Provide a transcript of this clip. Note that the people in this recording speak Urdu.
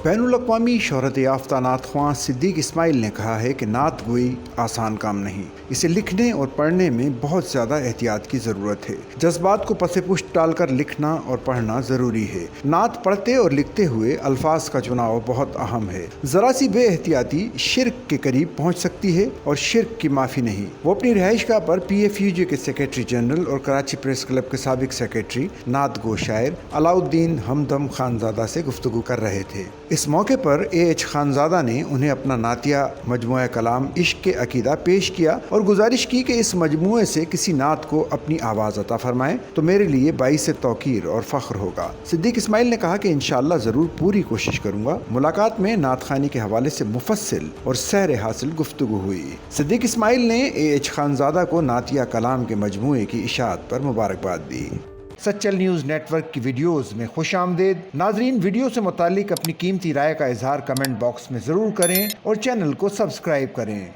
بین الاقوامی شہرت یافتہ نعت خواں صدیق اسماعیل نے کہا ہے کہ نعت گوئی آسان کام نہیں، اسے لکھنے اور پڑھنے میں بہت زیادہ احتیاط کی ضرورت ہے۔ جذبات کو پس پشت ڈال کر لکھنا اور پڑھنا ضروری ہے۔ نعت پڑھتے اور لکھتے ہوئے الفاظ کا چناؤ بہت اہم ہے۔ ذرا سی بے احتیاطی شرک کے قریب پہنچ سکتی ہے اور شرک کی معافی نہیں۔ وہ اپنی رہائش گاہ پر PFUJ کے سیکرٹری جنرل اور کراچی پریس کلب کے سابق سیکرٹری نعت گو شاعر علاؤالدین ہمدم خانزادہ سے گفتگو کر رہے تھے۔ اس موقع پر AH خانزادہ نے انہیں اپنا نعتیہ مجموعہ کلام عشق کے عقیدہ پیش کیا اور گزارش کی کہ اس مجموعے سے کسی نعت کو اپنی آواز عطا فرمائیں تو میرے لیے باعث توقیر اور فخر ہوگا۔ صدیق اسماعیل نے کہا کہ انشاءاللہ ضرور پوری کوشش کروں گا۔ ملاقات میں نعت خوانی کے حوالے سے مفصل اور سیر حاصل گفتگو ہوئی۔ صدیق اسماعیل نے AH خانزادہ کو نعتیہ کلام کے مجموعے کی اشاعت پر مبارکباد دی۔ سچل نیوز نیٹ ورک کی ویڈیوز میں خوش آمدید۔ ناظرین، ویڈیو سے متعلق اپنی قیمتی رائے کا اظہار کمنٹ باکس میں ضرور کریں اور چینل کو سبسکرائب کریں۔